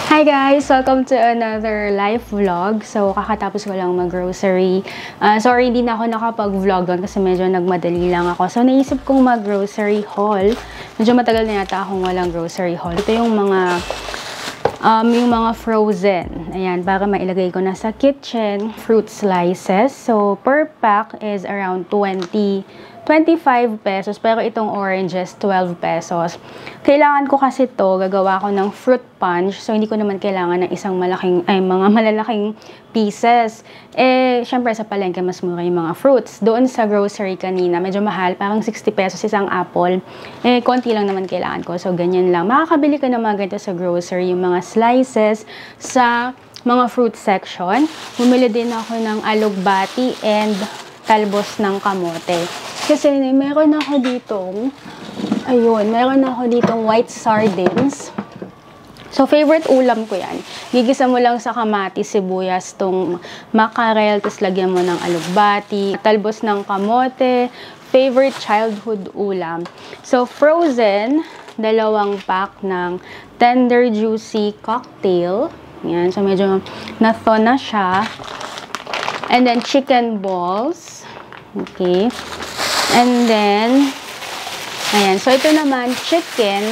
Hi guys! Welcome to another live vlog. So, kakatapos ko lang mag-grocery. Sorry, hindi na ako nakapag-vlog doon kasi medyo nagmadali lang ako. So, naisip kong mag-grocery haul. Medyo matagal na yata akong walang grocery haul. Ito yung mga frozen. Ayan, para mailagay ko na sa kitchen. Fruit slices. So, per pack is around 25 pesos, pero itong oranges, 12 pesos. Kailangan ko kasi to gagawa ko ng fruit punch, so hindi ko naman kailangan ng mga malalaking pieces. Syempre sa palengke, mas mura yung mga fruits. Doon sa grocery kanina, medyo mahal, parang 60 pesos isang apple. Konti lang naman kailangan ko, so ganyan lang. Makakabili ka ng mga ganito sa grocery, yung mga slices sa mga fruit section. Bumili din ako ng alugbati and talbos ng kamote. Kasi meron ako ditong white sardines. So, favorite ulam ko yan. Gigisa mo lang sa kamatis, sibuyas, tong mackerel, tapos lagyan mo ng alugbati, talbos ng kamote, favorite childhood ulam. So, frozen, 2 pack ng tender juicy cocktail. Yan, so medyo na-thaw na siya. And then, chicken balls. Okay. And then, ayan. So, ito naman, chicken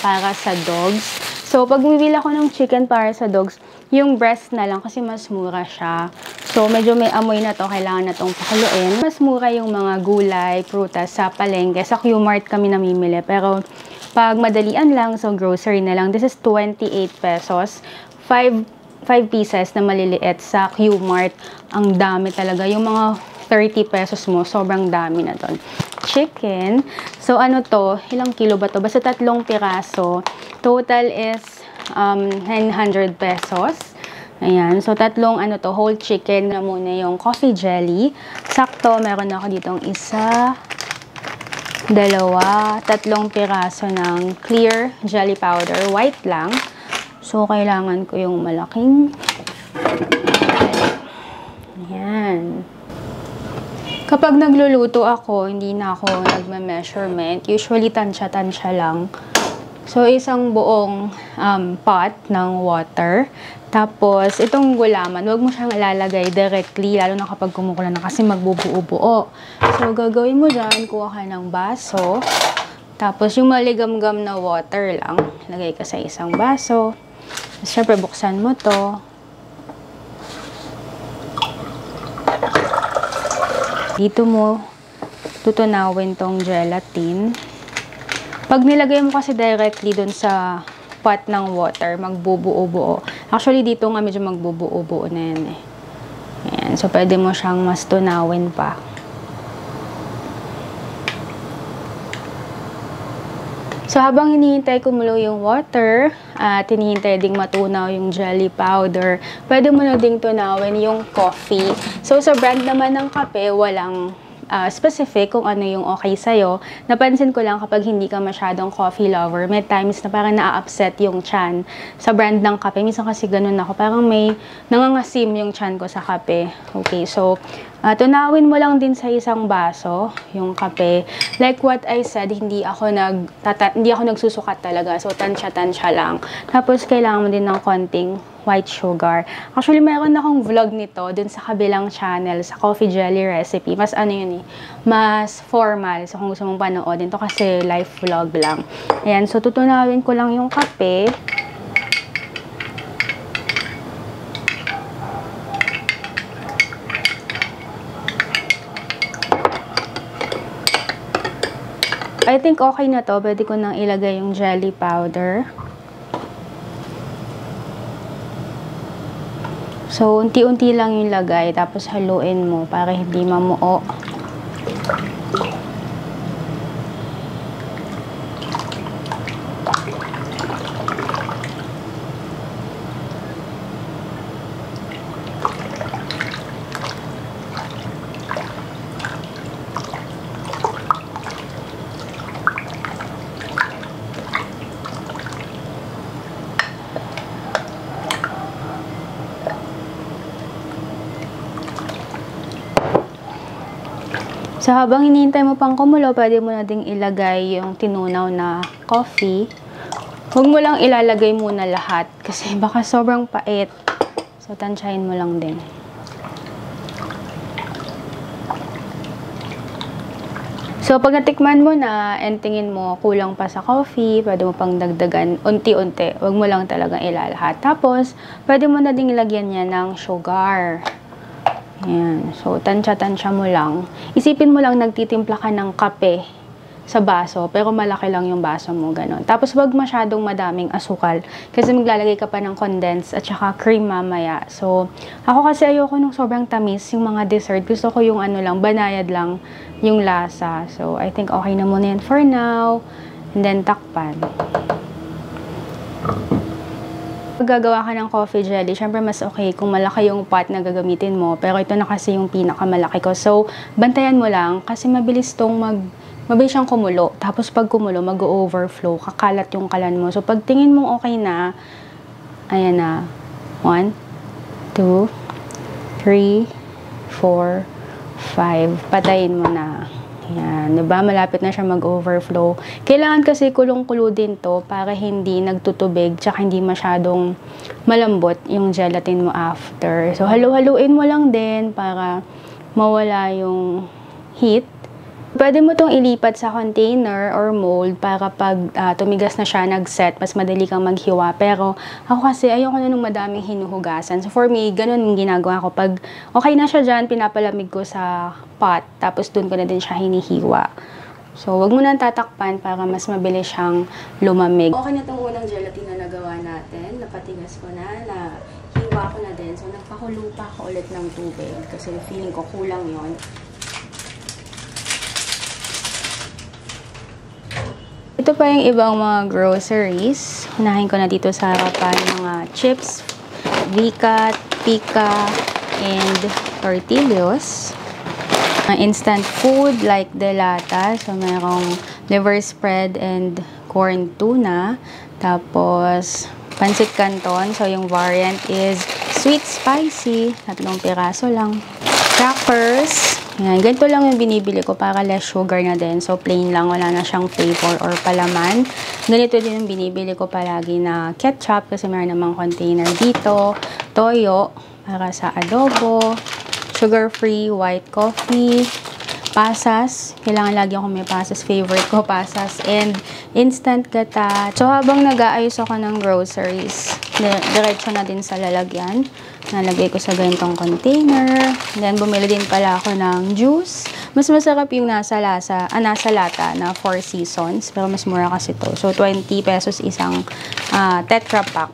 para sa dogs. So, pag bumibili ako ng chicken para sa dogs, yung breast na lang kasi mas mura siya. So, medyo may amoy na to. Kailangan na tong pakuluin. Mas mura yung mga gulay, prutas sa palengke. Sa Q-Mart kami namimili. Pero, pag madalian lang, so grocery na lang. This is 28 pesos. 5 pieces na maliliit sa Q-Mart. Ang dami talaga. Yung mga 30 pesos mo, sobrang dami na doon. Chicken. So, ano to? Ilang kilo ba to? Basta 3 piraso. Total is 900 pesos. Ayan. So, 3 whole chicken na muna yung coffee jelly. Sakto, meron ako ditong 1, 2, 3 piraso ng clear jelly powder. White lang. So, kailangan ko yung malaking. Ayan. Kapag nagluluto ako, hindi na ako nagme-measurement. Usually, tansya-tansya lang. So, isang buong pot ng water. Tapos, itong gulaman, huwag mo siyang ilalagay directly, lalo na kapag kumukulo na kasi magbubuo-buo. So, gagawin mo dyan, kuha ka ng baso. Tapos, yung maligamgam na water lang, lagay ka sa isang baso. Siyempre, buksan mo to. Dito mo tutunawin tong gelatin. Pag nilagay mo kasi directly dun sa pot ng water, magbubuo-buo. Actually, dito nga medyo magbubuo-buo na yan eh. Ayan. So, pwede mo siyang mas tunawin pa. So, habang hinihintay kumulo yung water at hinihintay ding matunaw yung jelly powder, pwede mo na ding tunawin yung coffee. So, sa brand naman ng kape, walang specific kung ano yung okay sa'yo. Napansin ko lang kapag hindi ka masyadong coffee lover, may times na parang na-upset yung tiyan sa brand ng kape. Minsan kasi ganun ako, parang may nangangasim yung tiyan ko sa kape. Okay, so tunawin mo lang din sa isang baso yung kape. Like what I said, hindi ako nagsusukat talaga. So, tansya-tansya lang. Tapos, kailangan mo din ng konting white sugar. Actually, mayroon akong vlog nito dun sa kabilang channel, sa coffee jelly recipe. Mas mas formal. So, kung gusto mong panoodin, ito kasi live vlog lang. Ayan, so tutunawin ko lang yung kape. I think okay na to. Pwede ko nang ilagay yung jelly powder. So, unti-unti lang yung lagay, tapos haluin mo para hindi mamuo. So, habang hinihintay mo pang kumulo, pwede mo na ding ilagay yung tinunaw na coffee. Huwag mo lang ilalagay muna lahat kasi baka sobrang pait. So, tansyahin mo lang din. So, pag natikman mo na and tingin mo kulang pa sa coffee, pwede mo pang dagdagan unti-unti. Huwag mo lang talagang ilalahat. Tapos, pwede mo na ding lagyan niya ng sugar. Ayan. So, tansya-tansya mo lang. Isipin mo lang nagtitimpla ka ng kape sa baso, pero malaki lang yung baso mo, ganun. Tapos, wag masyadong madaming asukal kasi maglalagay ka pa ng condensed at saka cream mamaya. So, ako kasi ayoko nung sobrang tamis, yung mga dessert. Gusto ko yung ano lang, banayad lang yung lasa. So, I think okay na muna yan for now. And then, takpan. Pag gagawa ka ng coffee jelly, syempre mas okay kung malaki yung pot na gagamitin mo. Pero ito na kasi yung pinakamalaki ko. So, bantayan mo lang kasi mabilis siyang kumulo. Tapos pag kumulo, mag-overflow. Kakalat yung kalan mo. So, pag tingin mong okay na, ayan na. 1, 2, 3, 4, 5. Patayin mo na. Ayan. Diba? Malapit na siya mag-overflow. Kailangan kasi kulong-kulo din to para hindi nagtutubig tsaka hindi masyadong malambot yung gelatin mo after. So, halu-haluin mo lang din para mawala yung heat. Pwede mo itong ilipat sa container or mold para pag tumigas na siya, nag-set, mas madali kang maghiwa. Pero ako kasi ayoko na nung madaming hinuhugasan. So for me, ganun yung ginagawa ko. Pag okay na siya dyan, pinapalamig ko sa pot. Tapos dun ko na din siya hinihiwa. So wag mo nang tatakpan para mas mabilis siyang lumamig. Okay na itong unang gelatin na nagawa natin. Napatigas ko na, hiwa ko na din. So nagpakulo pa ako ulit ng tubig kasi feeling ko kulang yon. Ito pa yung ibang mga groceries. Unahin ko na dito sa harapan mga chips, Vicat, Pika, and tortillos. Instant food like Delata. So, mayroong liver spread and corn tuna. Tapos, pancit canton. So, yung variant is sweet spicy. 3 piraso lang. Crackers. Ayan, ganito lang yung binibili ko para less sugar na din. So, plain lang. Wala na siyang flavor or palaman. Ganito din yung binibili ko palagi na ketchup kasi meron namang container dito. Toyo para sa adobo. Sugar-free white coffee. Pasas. Kailangan lagi ako may pasas. Favorite ko, pasas. And instant gata. So, habang nag-aayos ako ng groceries, diretso na din sa lalagyan. Nalagay ko sa ganitong container. Then, bumili din pala ako ng juice. Mas masarap yung nasa lata na 4 seasons. Pero mas mura kasi to. So, 20 pesos isang Tetra Pak.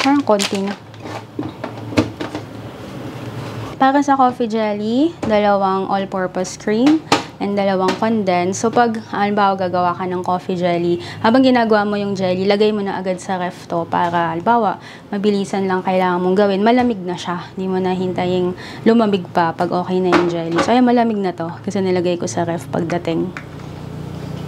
Parang konti na. Para sa coffee jelly, 2 all-purpose cream and 2 condensed. So, pag, halimbawa, gagawa ka ng coffee jelly, habang ginagawa mo yung jelly, lagay mo na agad sa ref to para, halimbawa, mabilisan lang kailangan mong gawin. Malamig na siya. Hindi mo na hintayin lumamig pa pag okay na yung jelly. So, ayan, malamig na to kasi nilagay ko sa ref pagdating.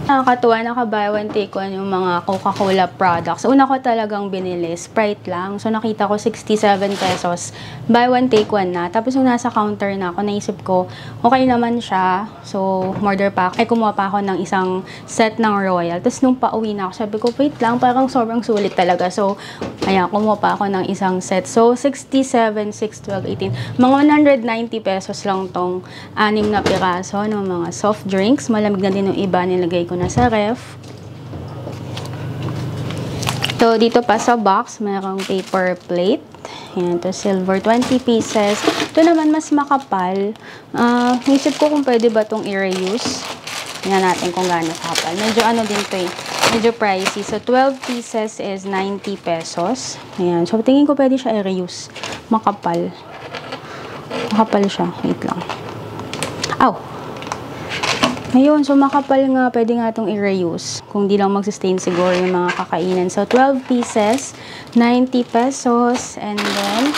Nakakatuwa, naka-buy one take one yung mga Coca-Cola products. Una ko talagang binili, Sprite lang. So, nakita ko 67 pesos. Buy one take one na. Tapos, yung nasa counter na ako, naisip ko, okay naman siya. So, order pa ako. Kumuha pa ako ng isang set ng Royal. Tapos, nung pauwi na ako, sabi ko, wait lang, parang sobrang sulit talaga. So, ayan, kumuha pa ako ng isang set. So, 67, 6, 12, 18. Mga 190 pesos lang tong 6 na piraso ng mga soft drinks. Malamig na din yung iba, nilagay ko na sa ref. So, dito pa sa box, mayroong paper plate. Yan, ito silver, 20 pieces. Ito naman, mas makapal. Isip ko kung pwede ba itong i-reuse. Tingnan natin kung gaano kapal. Medyo ano din ito eh. Medyo pricey. So, 12 pieces is 90 pesos. Ayan. So, tingin ko pwede siya i-reuse. Makapal. Makapal siya. Wait lang. Ow! Ayun, so makapal nga, pwede nga itong i-reuse. Kung di lang mag-sustain siguro yung mga kakainan. So, 12 pieces, 90 pesos, and then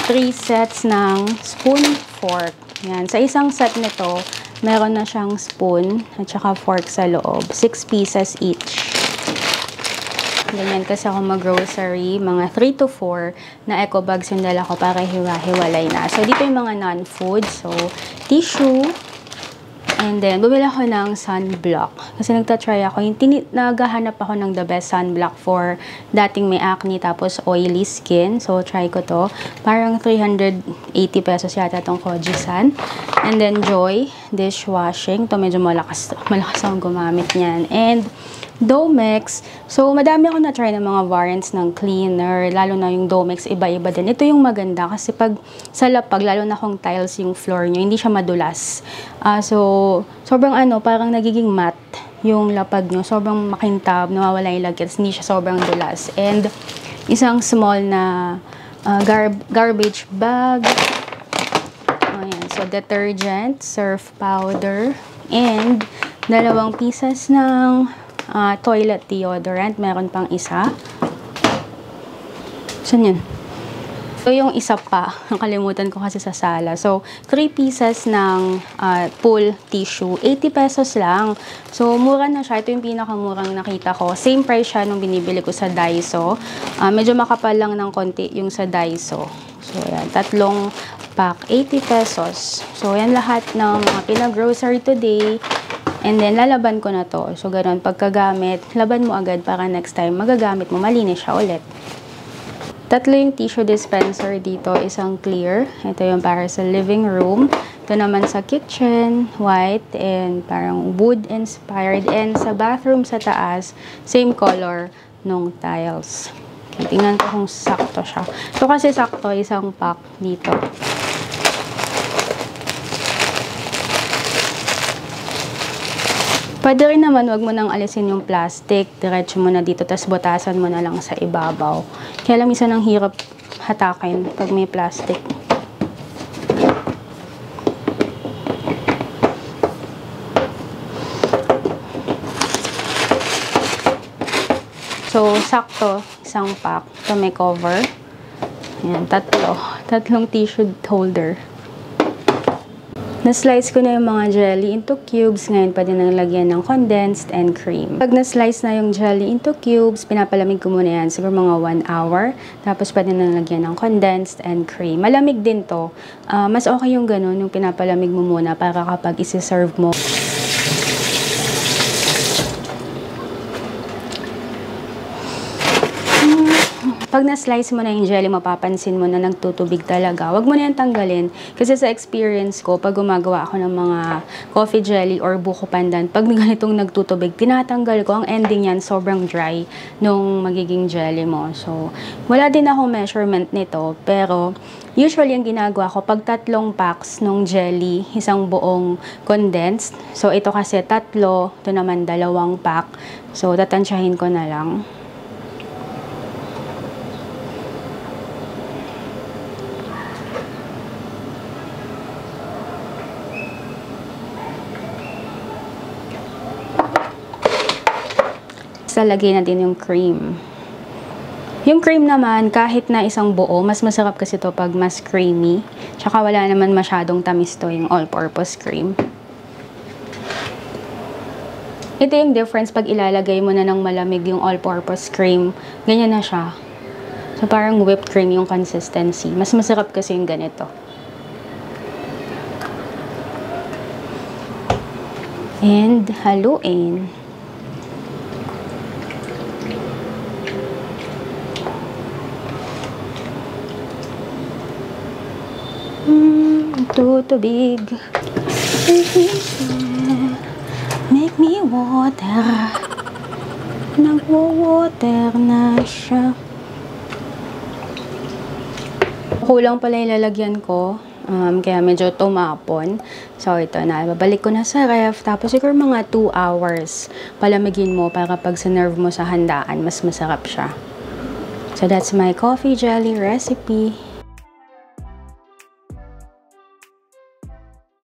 3 sets ng spoon, fork. Yan. Sa isang set nito, meron na siyang spoon at saka fork sa loob. 6 pieces each. Ganyan kasi ako mag-grocery, mga 3 to 4 na eco bags yung dala ko para hiwa-hiwalay na. So, dito yung mga non-food. So, tissue, And then, bumili ako ng sunblock. Kasi nagtatry ako. Naghahanap ako ng the best sunblock for dating may acne tapos oily skin. So, try ko to. Parang 380 pesos yata itong Kojisan. And then, Joy dishwashing. To medyo malakas akong gumamit niyan. And Domex. So, madami ako na-try ng mga variants ng cleaner. Lalo na yung Domex, iba-iba din. Ito yung maganda kasi pag sa lapag, lalo na kung tiles yung floor nyo, hindi siya madulas. So, sobrang parang nagiging matte yung lapag nyo. Sobrang makintab, nawawala yung lagkits. Hindi siya sobrang dulas. And, isang small na garbage bag. Ayan. So, detergent, surf powder, and 2 pieces ng toilet deodorant. Meron pang isa. Saan yun? So, yung isa pa, nakalimutan ko kasi sa sala. So, 3 pieces ng pool tissue. 80 pesos lang. So, mura na siya. Ito yung pinakamurang nakita ko. Same price siya nung binibili ko sa Daiso. Medyo makapal lang ng konti yung sa Daiso. So, yan. 3 pack. 80 pesos. So, yan lahat ng mga pinag-grocery today. And then, lalaban ko na to. So, ganun. Pagkagamit, laban mo agad para next time magagamit mo, malinis siya ulit. 3 yung tissue dispenser dito. Isang clear. Ito yung para sa living room. Ito naman sa kitchen, white and parang wood-inspired. And sa bathroom sa taas, same color nung tiles. Okay, tingnan ko kung sakto siya. So, kasi sakto, isang pack dito. Pwede rin naman, wag mo nang alisin yung plastic. Diretso mo na dito, tas butasan mo na lang sa ibabaw. Kaya lang minsan ang hirap hatakin pag may plastic. So, sakto, isang pack. Ito may cover. Ayan, 3 tissue holder. Na-slice ko na yung mga jelly into cubes. Ngayon, pwede nang lagyan ng condensed and cream. Pag na-slice na yung jelly into cubes, pinapalamig ko muna yan. Siguro mga 1 hour. Tapos, pwede nang lagyan ng condensed and cream. Malamig din to. Mas okay yung ganun, yung pinapalamig mo muna para kapag isi-serve mo. Pag na-slice mo na yung jelly, mapapansin mo na nagtutubig talaga. Huwag mo na yan tanggalin. Kasi sa experience ko, pag gumagawa ako ng mga coffee jelly or buko pandan, pag ganitong nagtutubig, tinatanggal ko. Ang ending yan, sobrang dry nung magiging jelly mo. So, wala din akong measurement nito. Pero, usually, ang ginagawa ko, pag 3 packs nung jelly, isang buong condensed. So, ito kasi 3, ito naman 2 pack. So, tatansyahin ko na lang. Lagay na din yung cream. Yung cream naman, kahit na isang buo, mas masarap kasi to pag mas creamy. Tsaka wala naman masyadong tamis to yung all-purpose cream. Ito yung difference pag ilalagay mo na ng malamig yung all-purpose cream. Ganyan na siya. So parang whipped cream yung consistency. Mas masarap kasi yung ganito. And haluin. Tutubig. Make me water. Nagwo-water na siya. Kulang pala yung lalagyan ko. Kaya medyo tumapon. So, ito na. Babalik ko na sa ref. Tapos, siguro mga 2 hours. Palamigin mo para pag sinerve mo sa handaan, mas masarap siya. So, that's my coffee jelly recipe.